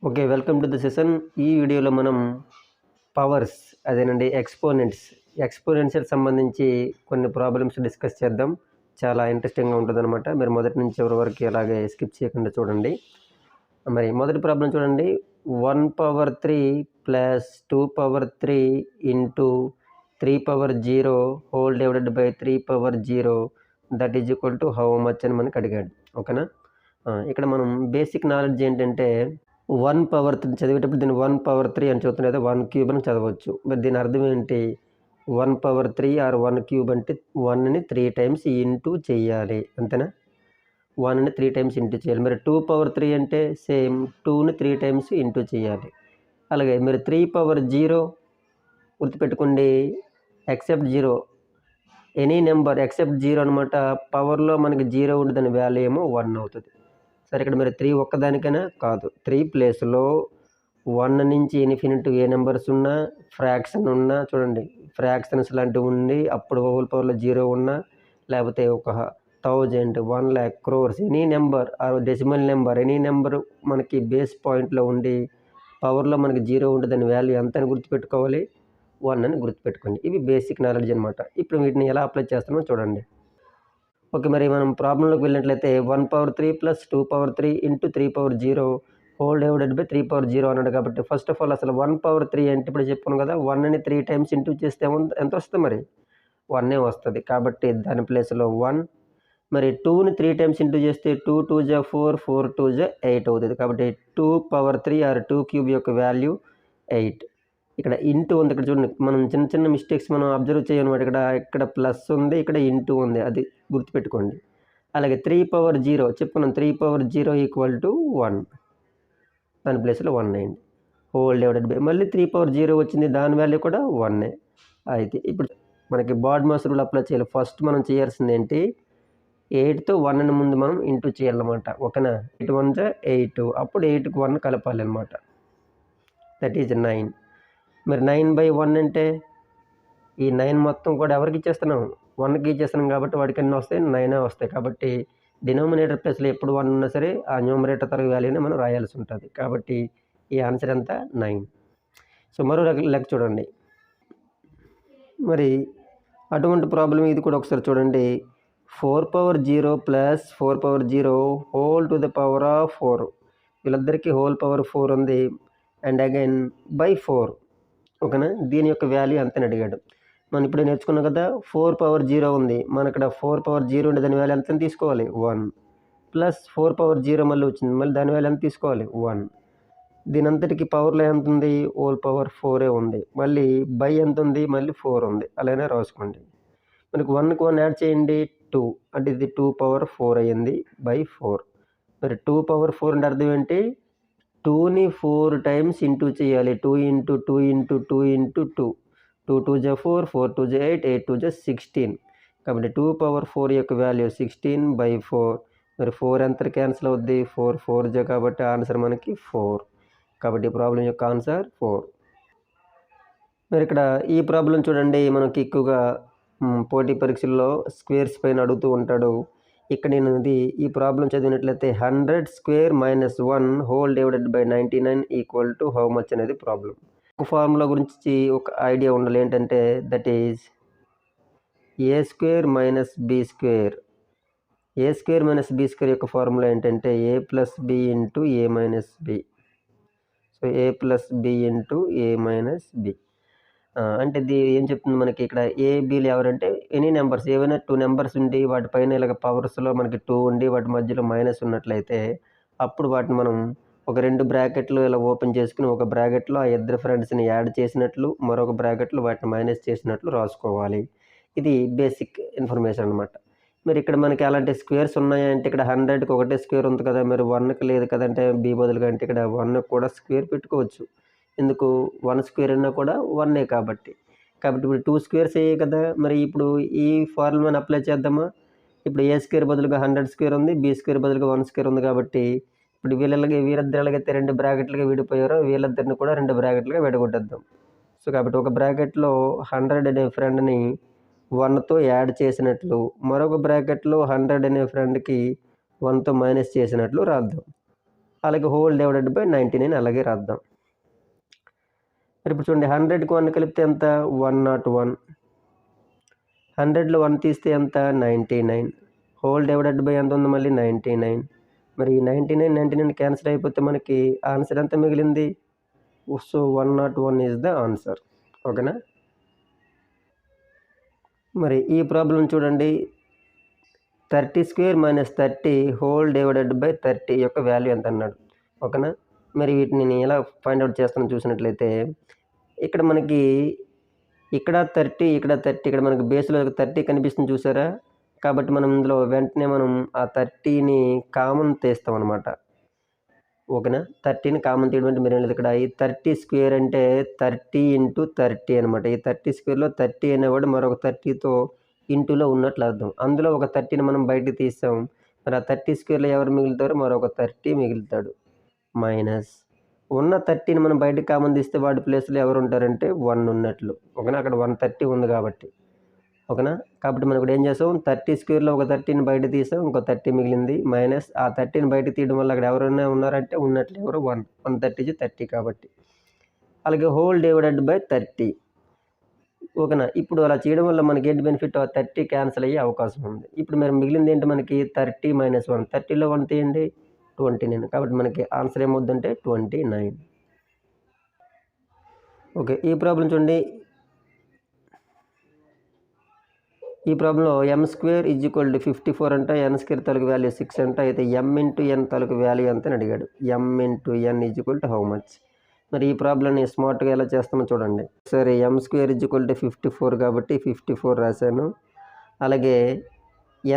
Okay. Welcome to the session. ఈ వీడియోలో మనం పవర్స్ అదేనండి ఎక్స్‌పోనెన్షియల్ సంబంధించి కొన్ని ప్రాబ్లమ్స్ డిస్కస్ చేద్దాం. చాలా ఇంట్రెస్టింగ్‌గా ఉంటదనమాట. మీరు మొదటి నుంచి చివరి వరకు అలాగే స్కిప్ చేయకుండా చూడండి. మరి మొదటి ప్రాబ్లమ్ చూడండి. 1/3 plus 2/3 into 3/0 whole divided by 3/0 that is equal to how much అని మనకు అడిగాడు. ఓకేనా? ఇక్కడ మనం బేసిక్ నాలెడ్జ్ ఏంటంటే 1/3 చదివేటప్పుడు దీన్ని 1/3 అని చదువుతాం, లేదా 1³ అని చదవచ్చు. మరి దీని అర్థం ఏంటి? 1/3 ఆర్ 1³ అంటే 1ని 3 టైమ్స్ ఇంటూ చేయాలి, అంతేనా? 1ని 3 టైమ్స్ ఇంటూ చేయాలి. మరి 2/3 అంటే సేమ్ 2ని 3 టైమ్స్ ఇంటూ చేయాలి. అలాగే మీరు 3/0 గుర్తుపెట్టుకోండి. ఎక్సెప్ట్ 0 ఎనీ నెంబర్ ఎక్సెప్ట్ 0 అనమాట. పవర్లో మనకి 0 ఉంటే దాని వాల్యూ ఏమో 1 అవుతుంది. సరే, ఇక్కడ మీరు 3 ఒక్కదానికైనా కాదు, 3 ప్లేస్లో 1 నుంచి ఇన్ఫినిటీ ఏ నెంబర్స్ ఉన్నా, ఫ్రాక్షన్ ఉన్నా, చూడండి ఫ్రాక్షన్స్ లాంటివి ఉండి అప్పుడు హోల్ పవర్లో 0 ఉన్నా, లేకపోతే ఒక 1000, 1,00,000, crores any number decimal number any number మనకి బేస్ పాయింట్లో ఉండి పవర్లో మనకి 0 ఉంటే దాని వాల్యూ ఎంత అని గుర్తుపెట్టుకోవాలి? 1 అని గుర్తుపెట్టుకోండి. ఇవి బేసిక్ నాలెడ్జ్ అనమాట. ఇప్పుడు వీటిని ఎలా అప్లై చేస్తామో చూడండి. ఓకే, మరి మనం ప్రాబ్లంలోకి వెళ్ళినట్లయితే 1/3 plus 2/3 into 3/0 whole divided by 3/0 అన్నాడు. కాబట్టి ఫస్ట్ ఆఫ్ ఆల్ అసలు 1/3 అంటే ఇప్పుడు చెప్పుకున్నాం కదా, 1ని 3 టైమ్స్ ఇంటూ చేస్తే ఎంత వస్తుంది? మరి 1 వస్తుంది. కాబట్టి దాని ప్లేస్లో 1. మరి 2ని 3 టైమ్స్ ఇంటూ చేస్తే 2 2 జా 4, 4 2 జా 8 అవుతుంది. కాబట్టి 2/3 ఆర్ 2³ యొక్క వాల్యూ 8. ఇక్కడ ఇంటూ ఉంది. ఇక్కడ చూడండి, మనం చిన్న చిన్న మిస్టేక్స్ మనం అబ్జర్వ్ చేయనమాట. ఇక్కడ ప్లస్ ఉంది, ఇక్కడ ఇంటూ ఉంది, అది గుర్తుపెట్టుకోండి. అలాగే 3/0 చెప్పుకున్నాం, 3/0 ఈక్వల్ టు 1. దాని ప్లేస్లో 1 అయింది. హోల్ డివైడెడ్ బై మళ్ళీ 3/0 వచ్చింది, దాని వాల్యూ కూడా 1. అయితే ఇప్పుడు మనకి బాడ్ మాస్ రూల్ అప్లై చేయాలి. ఫస్ట్ మనం చేయాల్సింది ఏంటి? 8తో 1ని ముందు మనం ఇంటూ చేయాలన్నమాట. ఓకేనా? 8 1 జా 8, అప్పుడు 8కి 1 కలపాలి అనమాట. That is 9. మరి 9/1 అంటే ఈ 9 మొత్తం కూడా ఎవరికి ఇచ్చేస్తున్నాం? 1కి ఇచ్చేస్తున్నాం. కాబట్టి వాడికి ఎన్ని వస్తాయి? 9 వస్తాయి. కాబట్టి డినోమినేటర్ ప్లేస్లో ఎప్పుడు 1 ఉన్నా సరే ఆ న్యూమరేటర్ తరగతి వాల్యూని మనం రాయాల్సి ఉంటుంది. కాబట్టి ఈ ఆన్సర్ ఎంత? 9. సో మరో లెక్క చూడండి. మరి అటువంటి ప్రాబ్లం ఇది కూడా ఒకసారి చూడండి. 4/0 plus 4/0 whole to the power of 4. వీళ్ళిద్దరికీ హోల్ పవర్ 4 ఉంది. And again by 4. ఓకేనా? దీని యొక్క వాల్యూ ఎంతని అడిగాడు. మనం ఇప్పుడు నేర్చుకున్నాం కదా, 4/0 ఉంది. మన ఇక్కడ 4/0 ఉంటే దాని వాల్యూ ఎంత తీసుకోవాలి? 1. ప్లస్ 4/0 మళ్ళీ వచ్చింది, మళ్ళీ దాని వాల్యూ ఎంత తీసుకోవాలి? 1. దీని అంతటికి పవర్లో ఎంత ఉంది? హోల్ పవర్ 4 ఉంది. మళ్ళీ బై ఎంత ఉంది? మళ్ళీ 4 ఉంది. అలానే రాసుకోండి. మనకి 1కి 1 యాడ్ చేయండి, 2. అంటే ఇది 2/4 అయ్యింది బై 4. మరి 2/4 అంటే అర్థం ఏంటి? 2ని 4 టైమ్స్ ఇంటూ చేయాలి. 2 ఇంటూ 2 ఇంటూ 2 ఇంటూ 2. 2 2 జా 4, 4 2 జా 8, 8 2 జా 16. కాబట్టి 2/4 యొక్క వాల్యూ 16/4. మరి 4 ఎంత క్యాన్సిల్ అవుద్ది? 4 4 జా, కాబట్టి ఆన్సర్ మనకి 4. కాబట్టి ఈ ప్రాబ్లం యొక్క ఆన్సర్ 4. మరి ఇక్కడ ఈ ప్రాబ్లం చూడండి, మనకి ఎక్కువగా పోటీ పరీక్షల్లో స్క్వేర్స్ పైన అడుగుతూ ఉంటాడు. ఇక్కడ నేను ఈ ప్రాబ్లం చదివినట్లయితే 100² - 1 whole divided by 99 equal to how much అనేది ప్రాబ్లం. ఒక ఫార్ములా గురించి ఒక ఐడియా ఉండాలి. ఏంటంటే that is a² - b². a² - b² యొక్క ఫార్ములా ఏంటంటే a plus b into a minus b. So a plus b into a minus b. అంటే ఇది ఏం చెప్తుంది మనకి? ఇక్కడ ఏ బీలు ఎవరంటే ఎనీ నెంబర్స్, ఏవైనా 2 నెంబర్స్ ఉండి వాటిపైన ఇలాగ పవర్స్లో మనకి 2 ఉండి వాటి మధ్యలో మైనస్ ఉన్నట్లయితే అప్పుడు వాటిని మనం ఒక 2 బ్రాకెట్లు ఇలా ఓపెన్ చేసుకుని ఒక బ్రాకెట్లో ఆ ఇద్దరు ఫ్రెండ్స్ని యాడ్ చేసినట్లు, మరొక బ్రాకెట్లో వాటిని మైనస్ చేసినట్లు రాసుకోవాలి. ఇది బేసిక్ ఇన్ఫర్మేషన్ అనమాట. మరి ఇక్కడ మనకి అలాంటి స్క్వేర్స్ ఉన్నాయంటే ఇక్కడ 100కి ఒకటే స్క్వేర్ ఉంది కదా, మరి 1కి లేదు కదంటే బి బదులుగా, అంటే ఇక్కడ 1 కూడా స్క్వేర్ పెట్టుకోవచ్చు. ఎందుకు? 1 స్క్వేర్ అన్నా కూడా 1 కాబట్టి. ఇప్పుడు 2 స్క్వేర్స్ అయ్యాయి కదా. మరి ఇప్పుడు ఈ ఫార్ములాని అప్లై చేద్దామా? ఇప్పుడు a² బదులుగా 100² ఉంది, b² బదులుగా 1² ఉంది. కాబట్టి ఇప్పుడు వీరిద్దరు ఎలాగైతే 2 బ్రాకెట్లుగా విడిపోయారో వీళ్ళిద్దరిని కూడా 2 బ్రాకెట్లుగా విడగొట్టేద్దాం. సో కాబట్టి ఒక బ్రాకెట్లో 100 అనే ఫ్రెండ్ని 1తో యాడ్ చేసినట్లు, మరొక బ్రాకెట్లో 100 అనే ఫ్రెండ్కి 1తో మైనస్ చేసినట్లు రాద్దాం. అలాగే హోల్ డివైడెడ్ బై 99 అలాగే రాద్దాం. మరి ఇప్పుడు చూడండి 100కి 1 కలిపితే ఎంత 101, 100లో 1 తీస్తే ఎంత 99, హోల్ డివైడెడ్ బై ఎంత ఉంది మళ్ళీ 99. మరి 99 క్యాన్సిల్ అయిపోతే మనకి ఆన్సర్ ఎంత మిగిలింది? So 101 is the answer. ఓకేనా? మరి ఈ ప్రాబ్లం చూడండి, 30² - 30 హోల్ డివైడెడ్ బై 30 యొక్క వాల్యూ ఎంత అన్నాడు. ఓకేనా? మరి వీటిని నేను ఎలా ఫైండ్ అవుట్ చేస్తానో చూసినట్లయితే ఇక్కడ మనకి ఇక్కడ 30 ఇక్కడ 30 ఇక్కడ మనకి బేస్లో 30 కనిపిస్తుంది చూసారా? కాబట్టి మనం ఇందులో వెంటనే మనం ఆ 30ని కామన్ తీస్తాం అనమాట. ఓకేనా? 30ని కామన్ తీయడం అంటే మీరు ఇక్కడ ఈ 30² అంటే 30 × 30 అనమాట. ఈ 30² 30 అనేవాడు మరొక 30తో ఇంటూలో ఉన్నట్లు అర్థం. అందులో ఒక 30ని మనం బయటకు తీసాం. మరి ఆ 30² ఎవరు మిగులుతారో మరొక 30 మిగులుతాడు. మైనస్ ఉన్న 30ని మనం బయటకు కామన్ తీస్తే వాడి ప్లేస్లో ఎవరు ఉంటారంటే 1 ఉన్నట్లు. ఓకేనా? అక్కడ 130 ఉంది కాబట్టి. ఓకేనా? కాబట్టి మనం ఇక్కడ ఏం చేసాం, 30² ఒక 30ని బయట తీసాం, ఇంకో 30 మిగిలింది. మైనస్ ఆ 30ని బయట తీయడం వల్ల అక్కడ ఎవరైనా ఉన్నారంటే ఉన్నట్లు ఎవరు 130 30 కాబట్టి. అలాగే హోల్ డివైడెడ్ బై 30. ఓకేనా? ఇప్పుడు అలా చేయడం వల్ల మనకి ఏంటి బెనిఫిట్, 30 క్యాన్సిల్ అయ్యే అవకాశం ఉంది. ఇప్పుడు మరి మిగిలింది ఏంటి మనకి 30 - 1. 30లో 1 తీయండి 29. కాబట్టి మనకి ఆన్సర్ ఏమవుద్దంటే 29. ఓకే, ఈ ప్రాబ్లం చూడండి. ఈ ప్రాబ్లంలో m² = 54 అంట, n² తాలూకు వాల్యూ 6 అంట. అయితే m × n తాలూకు వాల్యూ ఎంత అని అడిగాడు. m × n = how much? మరి ఈ ప్రాబ్లంని స్మార్ట్గా ఎలా చేస్తామో చూడండి. సరే, m² = 54 కాబట్టి 54 రాశాను. అలాగే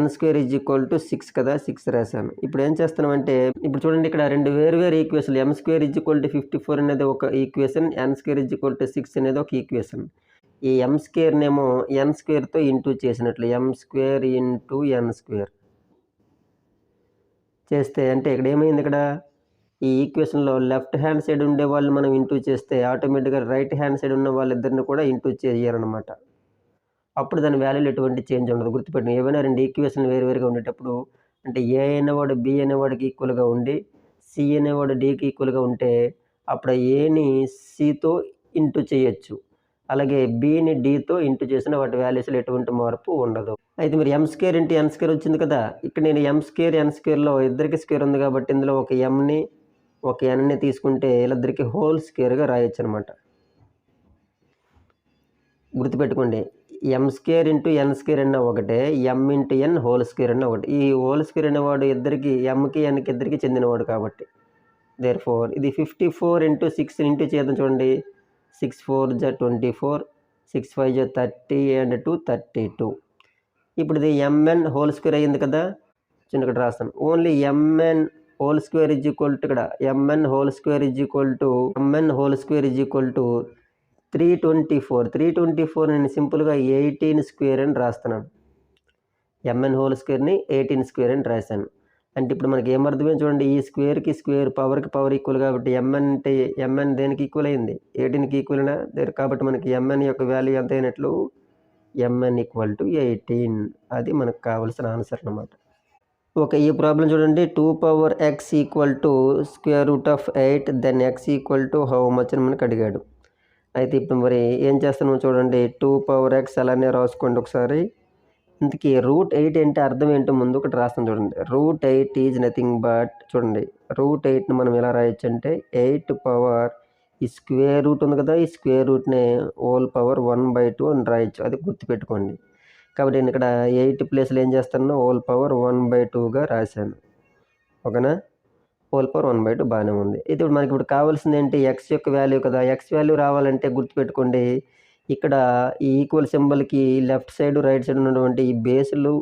n² = 6 కదా, 6 రాశాను. ఇప్పుడు ఏం చేస్తున్నామంటే ఇప్పుడు చూడండి, ఇక్కడ రెండు వేరు ఈక్వేషన్లు. m² = 54 అనేది ఒక ఈక్వేషన్, n² = 6 అనేది ఒక ఈక్వేషన్. ఈ m²నేమో n²తో ఇంటూ చేసినట్లు, m² × n² చేస్తే అంటే ఇక్కడ ఏమైంది, ఇక్కడ ఈ ఈక్వేషన్లో లెఫ్ట్ హ్యాండ్ సైడ్ ఉండే వాళ్ళు మనం ఇంటూ చేస్తే ఆటోమేటిక్గా రైట్ హ్యాండ్ సైడ్ ఉన్న వాళ్ళిద్దరిని కూడా ఇంటూ చేయాలన్నమాట. అప్పుడు దాని వాల్యూలో ఎటువంటి చేంజ్ ఉండదు. గుర్తుపెట్టండి, ఏవైనా రెండు ఈక్వేషన్లు వేరువేరుగా ఉండేటప్పుడు అంటే ఏ అనేవాడు బి అనేవాడికి ఈక్వల్గా ఉండి సి అనేవాడు డికి ఈక్వల్గా ఉంటే అప్పుడు ఏని సితో ఇంటూ చేయొచ్చు. అలాగే బిని డితో ఇంటూ చేసిన వాటి వాల్యూస్లో ఎటువంటి మార్పు ఉండదు. అయితే మీరు m² × n² వచ్చింది కదా, ఇక్కడ నేను m² n²లో ఇద్దరికి స్క్వేర్ ఉంది కాబట్టి ఇందులో ఒక mని ఒక nని తీసుకుంటే వీళ్ళిద్దరికి హోల్ స్క్వేర్గా రాయొచ్చు అనమాట. గుర్తుపెట్టుకోండి, m² × n² అన్న ఒకటే, m × n హోల్ స్క్వేర్ అన్న ఒకటి. ఈ హోల్ స్క్వేర్ అనేవాడు ఇద్దరికి mకి nకి ఇద్దరికి చెందినవాడు కాబట్టి దేర్ఫోర్ ఇది 54 × 6 ఇంటూ చేద్దాం. చూడండి, 6 × 4 = 24, 6 × 5 = 30 and 2 32. ఇప్పుడు ఇది mn హోల్ స్క్వేర్ అయ్యింది కదా. చిన్న ఇక్కడ రాస్తాను, ఓన్లీ mn హోల్ స్క్వేర్ ఇక్కడ mn హోల్ స్క్వేర్ = 324. 324 నేను సింపుల్గా 18² అని రాస్తున్నాను. mn హోల్ స్క్వేర్ని 18² అని రాశాను. అంటే ఇప్పుడు మనకి ఏమర్థమైంది చూడండి, ఈ స్క్వేర్కి స్క్వేర్ పవర్కి పవర్ ఈక్వల్ కాబట్టి mn దేనికి ఈక్వల్ అయింది, 18కి ఈక్వల్ అయినా కాబట్టి మనకి mn యొక్క వాల్యూ ఎంత అయినట్లు, mn = 18. అది మనకు కావాల్సిన ఆన్సర్ అన్నమాట. ఓకే, ఈ ప్రాబ్లం చూడండి, 2x = √8 then x = how much అని మనకు అడిగాడు. అయితే ఇప్పుడు మరి ఏం చేస్తున్నామో చూడండి, 2x అలానే రాసుకోండి ఒకసారి. ఇంతకీ √8 అంటే అర్థం ఏంటో ముందు ఒకటి రాస్తాను చూడండి. √8 ఈజ్ నథింగ్ బట్, చూడండి √8ని మనం ఎలా రాయొచ్చు అంటే 8 పవర్ ఈ స్క్వేర్ రూట్ ఉంది కదా, ఈ స్క్వేర్ రూట్నే హోల్ పవర్ 1/2 అని రాయొచ్చు. అది గుర్తుపెట్టుకోండి. కాబట్టి నేను ఇక్కడ 8 ప్లేస్లో ఏం చేస్తాను, హోల్ పవర్ 1/2గా రాశాను. ఓకేనా? హోల్ పవర్ 1/2 బాగానే ఉంది. అయితే ఇప్పుడు మనకి ఇప్పుడు కావాల్సింది ఏంటి, ఎక్స్ యొక్క వాల్యూ కదా. ఎక్స్ వాల్యూ రావాలంటే గుర్తుపెట్టుకోండి, ఇక్కడ ఈ ఈక్వల్ సింబల్కి లెఫ్ట్ సైడ్ రైట్ సైడ్ ఉన్నటువంటి ఈ బేసులు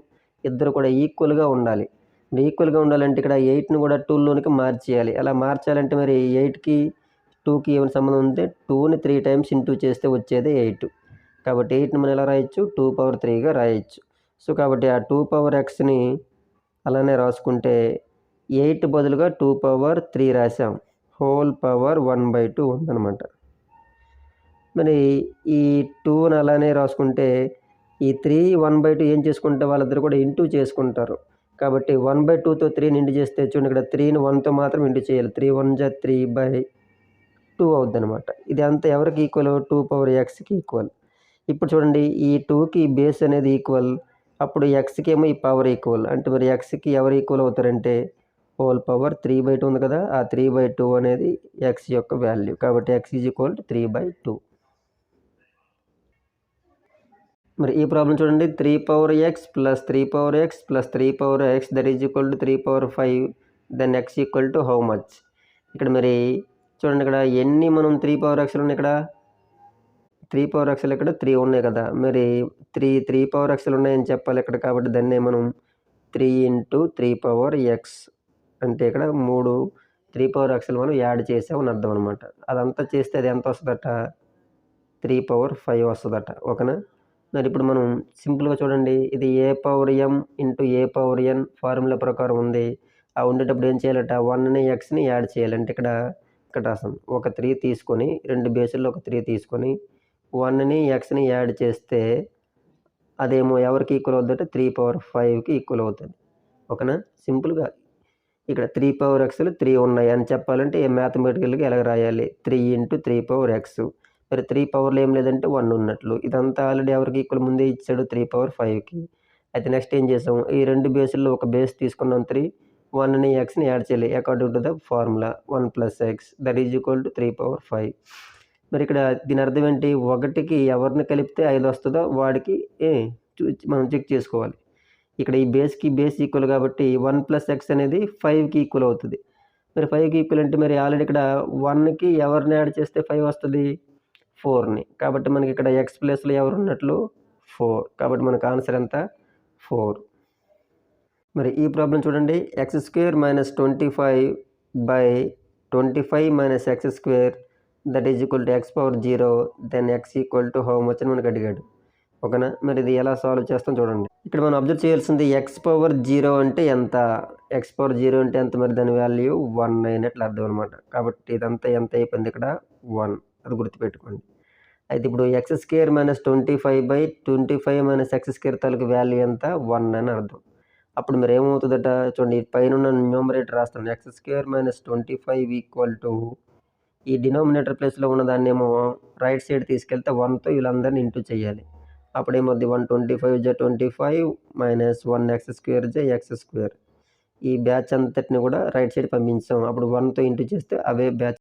ఇద్దరు కూడా ఈక్వల్గా ఉండాలి. ఈక్వల్గా ఉండాలంటే ఇక్కడ 8ని కూడా 2లోనికి మార్చేయాలి. అలా మార్చాలంటే మరి 8కి 2కి ఏమైనా సంబంధం ఉంటే 2ని 3 టైమ్స్ ఇంటూ చేస్తే వచ్చేది 8. కాబట్టి 8ని మనం ఎలా రాయొచ్చు, 2/3గా రాయొచ్చు. సో కాబట్టి ఆ 2xని అలానే రాసుకుంటే 8 బదులుగా 2/3 రాసాం, హోల్ పవర్ 1/2 ఉందన్నమాట. మరి ఈ 2ని అలానే రాసుకుంటే ఈ 3 1/2 ఏం చేసుకుంటే వాళ్ళిద్దరు కూడా ఇంటూ చేసుకుంటారు. కాబట్టి 1/2తో 3ని ఇంటూ చేస్తే చూడండి, ఇక్కడ 3ని 1తో మాత్రం ఇంటూ చేయాలి. 3 1 జా 3/2 అవుద్దనమాట. ఇది అంతా ఎవరికి ఈక్వల్? 2 power ఎక్స్కి equal. ఇప్పుడు చూడండి, ఈ 2కి బేస్ అనేది ఈక్వల్, అప్పుడు ఎక్స్కి ఏమో ఈ పవర్ ఈక్వల్. అంటే మరి ఎక్స్కి ఎవరు ఈక్వల్ అవుతారంటే హోల్ పవర్ 3/2 ఉంది కదా, ఆ 3/2 అనేది ఎక్స్ యొక్క వాల్యూ. కాబట్టి ఎక్స్ ఈజ్ ఈక్వల్ టు 3/2. మరి ఈ ప్రాబ్లం చూడండి, 3 power X plus 3 power X plus 3 power X that is equal to 3 power 5, then X equal to how much? ఇక్కడ మరి చూడండి, ఇక్కడ ఎన్ని మనం 3 పవర్ ఎక్స్లు ఉన్నాయి? ఇక్కడ 3 పవర్ ఎక్స్లు ఇక్కడ 3 ఉన్నాయి కదా, మరి 3 పవర్ ఎక్స్లు ఉన్నాయని చెప్పాలి ఇక్కడ. కాబట్టి దాన్ని మనం 3 ఇంటూ 3 పవర్ ఎక్స్ అంటే ఇక్కడ 3 పవర్ ఎక్స్లు మనం యాడ్ చేసామని అర్థం అనమాట. అదంతా చేస్తే అది ఎంత వస్తుందట? 3 పవర్ 5 వస్తుందట. ఓకేనా? మరి ఇప్పుడు మనం సింపుల్గా చూడండి, ఇది ఏ పవర్ ఎం ఇంటూ ఏ పవర్ ఎన్ ఫార్ములా ప్రకారం ఉంది. ఆ ఉండేటప్పుడు ఏం చేయాలట? 1ని ఎక్స్ని యాడ్ చేయాలి. అంటే ఇక్కడ రాసాం, ఒక 3 తీసుకొని 2 బేసుల్లో ఒక 3 తీసుకొని 1ని ఎక్స్ని యాడ్ చేస్తే అదేమో ఎవరికి ఈక్వల్ అవుతుందంటే 3 పవర్ 5కి ఈక్వల్ అవుతుంది. ఓకేనా? సింపుల్గా ఇక్కడ 3 పవర్ ఎక్స్లు 3 ఉన్నాయి అని చెప్పాలంటే మ్యాథమెటికల్గా ఎలా రాయాలి? 3 ఇంటూ 3 పవర్ ఎక్స్. మరి 3 పవర్లో ఏం లేదంటే 1 ఉన్నట్లు. ఇదంతా ఆల్రెడీ ఎవరికి ఈక్వల్ ముందే ఇచ్చాడు? 3 పవర్ 5కి. అయితే నెక్స్ట్ ఏం చేసాం? ఈ 2 బేసుల్లో ఒక బేస్ తీసుకున్నాం 3, 1ని ఎక్స్ని యాడ్ చేయాలి according to the formula 1 + x that is equal to 3 power 5. మరి ఇక్కడ దీని అర్థం ఏంటి? 1కి ఎవరిని కలిపితే 5 వస్తుందో వాడికి మనం చెక్ చేసుకోవాలి. ఇక్కడ ఈ బేస్కి బేస్ ఈక్వల్ కాబట్టి 1 + x అనేది 5కి ఈక్వల్ అవుతుంది. మరి 5కి ఈక్వల్ అంటే మరి ఆల్రెడీ ఇక్కడ 1కి ఎవరిని యాడ్ చేస్తే 5 వస్తుంది? 4ని. కాబట్టి మనకి ఇక్కడ ఎక్స్ ప్లేస్లో ఎవరు ఉన్నట్లు? 4. కాబట్టి మనకు ఆన్సర్ ఎంత? 4. మరి ఈ ప్రాబ్లం చూడండి, x² - 25/25 - x² that is equal to x power 0 then x equal to how much అని మనకు అడిగాడు. ఓకేనా? మరి ఇది ఎలా సాల్వ్ చేస్తాం చూడండి. ఇక్కడ మనం అబ్జర్వ్ చేయాల్సింది x పవర్ 0 అంటే ఎంత? x పవర్ 0 అంటే ఎంత? మరి దాని వాల్యూ 1 అయినట్లు అర్థం అనమాట. కాబట్టి ఇదంతా ఎంత అయిపోయింది? ఇక్కడ 1. అది గుర్తుపెట్టుకోండి. అయితే ఇప్పుడు x² - 25/25 - x² తాలూకు వాల్యూ ఎంత? 1 అని అర్థం. అప్పుడు మరి ఏమవుతుందట? చూడండి, పైన న్యూమరేటర్ రాస్తాను, x² - 25 ఈక్వల్ టు ఈ డినామినేటర్ ప్లేస్లో ఉన్న దాన్ని ఏమో రైట్ సైడ్ తీసుకెళ్తే 1తో వీళ్ళందరినీ ఇంటూ చేయాలి. అప్పుడేమవుద్ది? 125 జా 25 - 1x² జా x². ఈ బ్యాచ్ అంతటిని కూడా రైట్ సైడ్ పంపించాం. అప్పుడు 1తో ఇంటూ చేస్తే అవే బ్యాచ్